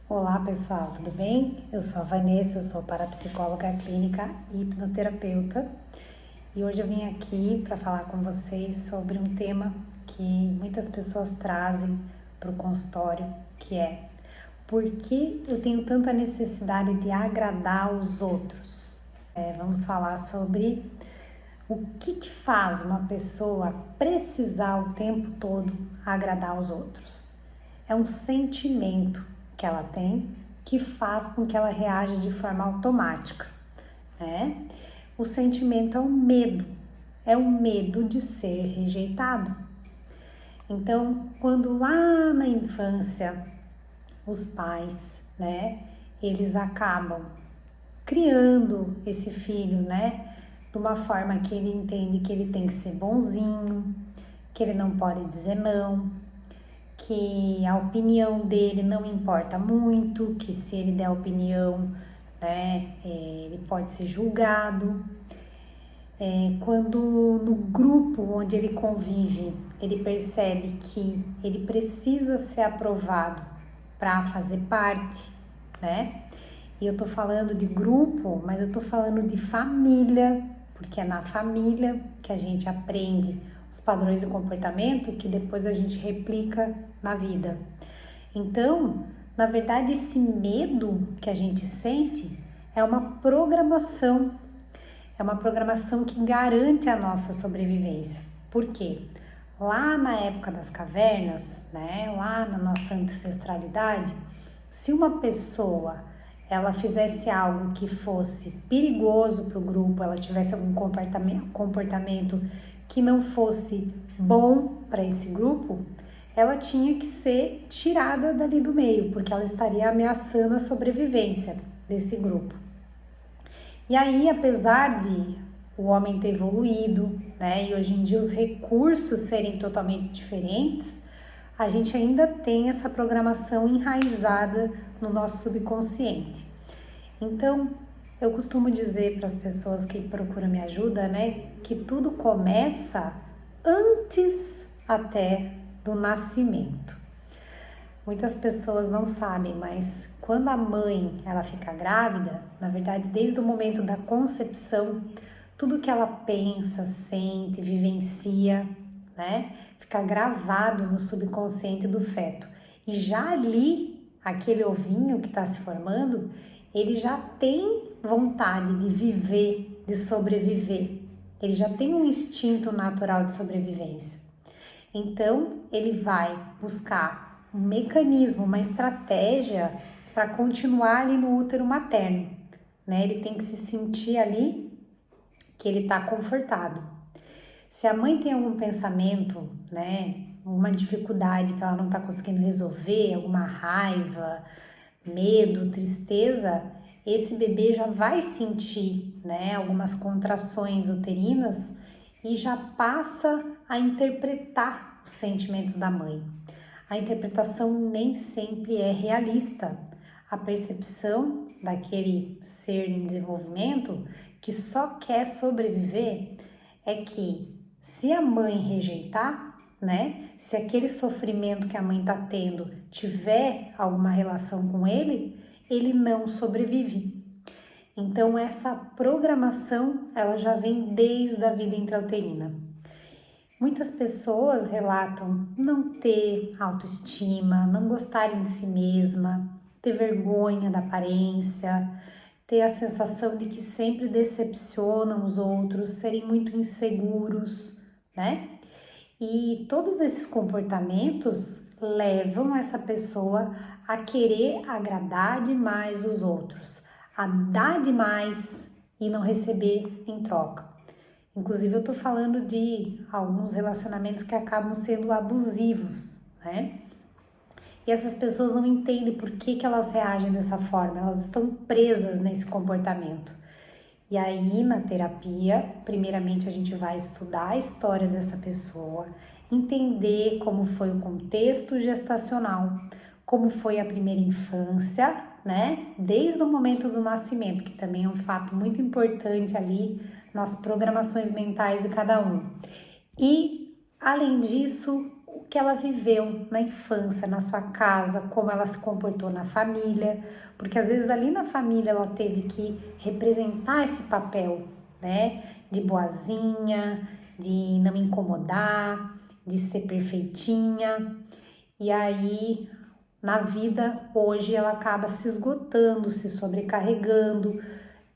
Olá pessoal, tudo bem? Eu sou a Vanessa, eu sou parapsicóloga clínica e hipnoterapeuta e hoje eu vim aqui para falar com vocês sobre um tema que muitas pessoas trazem para o consultório, que é: por que eu tenho tanta necessidade de agradar os outros? Vamos falar sobre o que faz uma pessoa precisar o tempo todo agradar os outros. É um sentimento que ela tem que faz com que ela reaja de forma automática, né? O sentimento é o medo de ser rejeitado. Então, quando lá na infância os pais, né, eles acabam criando esse filho, né, de uma forma que ele entende que ele tem que ser bonzinho, que ele não pode dizer não, que a opinião dele não importa muito, que se ele der opinião, né, ele pode ser julgado. Quando no grupo onde ele convive, ele percebe que ele precisa ser aprovado para fazer parte, né? E eu tô falando de grupo, mas eu tô falando de família, porque é na família que a gente aprende os padrões de comportamento que depois a gente replica na vida. Então, na verdade, esse medo que a gente sente é uma programação que garante a nossa sobrevivência. Por quê? Lá na época das cavernas, né, lá na nossa ancestralidade, se uma pessoa ela fizesse algo que fosse perigoso para o grupo, ela tivesse algum comportamento que não fosse bom para esse grupo, ela tinha que ser tirada dali do meio, porque ela estaria ameaçando a sobrevivência desse grupo. E aí, apesar de o homem ter evoluído, né, e hoje em dia os recursos serem totalmente diferentes, a gente ainda tem essa programação enraizada no nosso subconsciente. Então, eu costumo dizer para as pessoas que procuram me ajuda, né, que tudo começa antes até do nascimento. Muitas pessoas não sabem, mas quando a mãe ela fica grávida, na verdade, desde o momento da concepção, tudo que ela pensa, sente, vivencia, né, fica gravado no subconsciente do feto. E já ali, aquele ovinho que está se formando, ele já tem vontade de viver, de sobreviver. Ele já tem um instinto natural de sobrevivência. Então, ele vai buscar um mecanismo, uma estratégia para continuar ali no útero materno, né? Ele tem que se sentir ali que ele está confortado. Se a mãe tem algum pensamento, né, uma dificuldade que ela não está conseguindo resolver, alguma raiva, medo, tristeza, esse bebê já vai sentir, né, algumas contrações uterinas e já passa a interpretar os sentimentos da mãe. A interpretação nem sempre é realista. A percepção daquele ser em desenvolvimento que só quer sobreviver é que se a mãe rejeitar, né, se aquele sofrimento que a mãe está tendo tiver alguma relação com ele, ele não sobrevive. Então essa programação ela já vem desde a vida intrauterina. Muitas pessoas relatam não ter autoestima, não gostarem de si mesma, ter vergonha da aparência, ter a sensação de que sempre decepcionam os outros, serem muito inseguros, né? E todos esses comportamentos levam essa pessoa a querer agradar demais os outros, a dar demais e não receber em troca. Inclusive, eu tô falando de alguns relacionamentos que acabam sendo abusivos, né? E essas pessoas não entendem por que elas reagem dessa forma, elas estão presas nesse comportamento. E aí, na terapia, primeiramente a gente vai estudar a história dessa pessoa, entender como foi o contexto gestacional, como foi a primeira infância, né? Desde o momento do nascimento, que também é um fato muito importante ali nas programações mentais de cada um. E, além disso, que ela viveu na infância, na sua casa, como ela se comportou na família, porque às vezes ali na família ela teve que representar esse papel, né, de boazinha, de não incomodar, de ser perfeitinha, e aí na vida hoje ela acaba se esgotando, se sobrecarregando,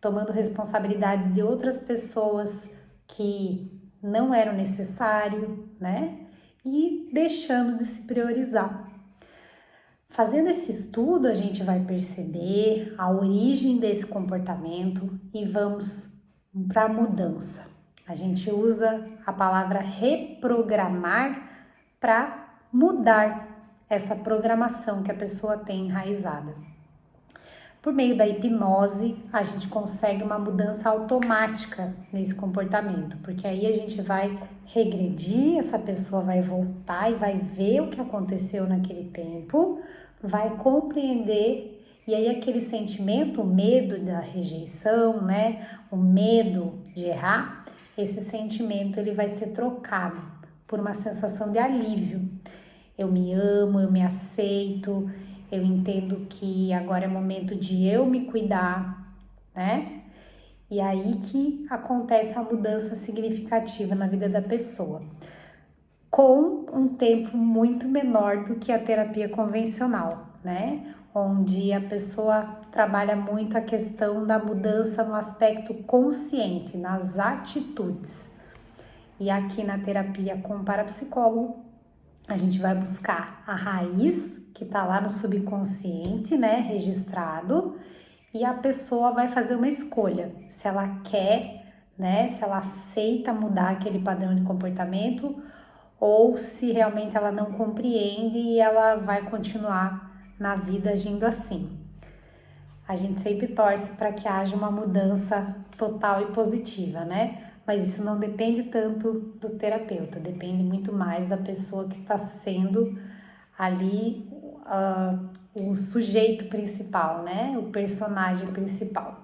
tomando responsabilidades de outras pessoas que não eram necessário, né? E deixando de se priorizar. Fazendo esse estudo, a gente vai perceber a origem desse comportamento e vamos para a mudança. A gente usa a palavra reprogramar para mudar essa programação que a pessoa tem enraizada. Por meio da hipnose, a gente consegue uma mudança automática nesse comportamento, porque aí a gente vai regredir, essa pessoa vai voltar e vai ver o que aconteceu naquele tempo, vai compreender, e aí aquele sentimento, o medo da rejeição, né, o medo de errar, esse sentimento ele vai ser trocado por uma sensação de alívio. Eu me amo, eu me aceito, eu entendo que agora é momento de eu me cuidar, né? E aí que acontece a mudança significativa na vida da pessoa, com um tempo muito menor do que a terapia convencional, né? Onde a pessoa trabalha muito a questão da mudança no aspecto consciente, nas atitudes. E aqui na terapia com o parapsicólogo, a gente vai buscar a raiz que está lá no subconsciente, né, registrado, e a pessoa vai fazer uma escolha, se ela quer, né, se ela aceita mudar aquele padrão de comportamento ou se realmente ela não compreende e ela vai continuar na vida agindo assim. A gente sempre torce para que haja uma mudança total e positiva, né? Mas isso não depende tanto do terapeuta, depende muito mais da pessoa que está sendo ali o sujeito principal, né? O personagem principal.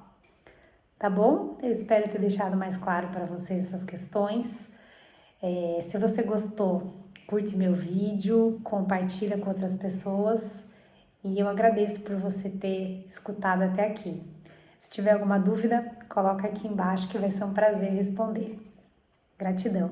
Tá bom? Eu espero ter deixado mais claro para vocês essas questões. Se você gostou, curte meu vídeo, compartilha com outras pessoas e eu agradeço por você ter escutado até aqui. Se tiver alguma dúvida, coloca aqui embaixo que vai ser um prazer responder. Gratidão!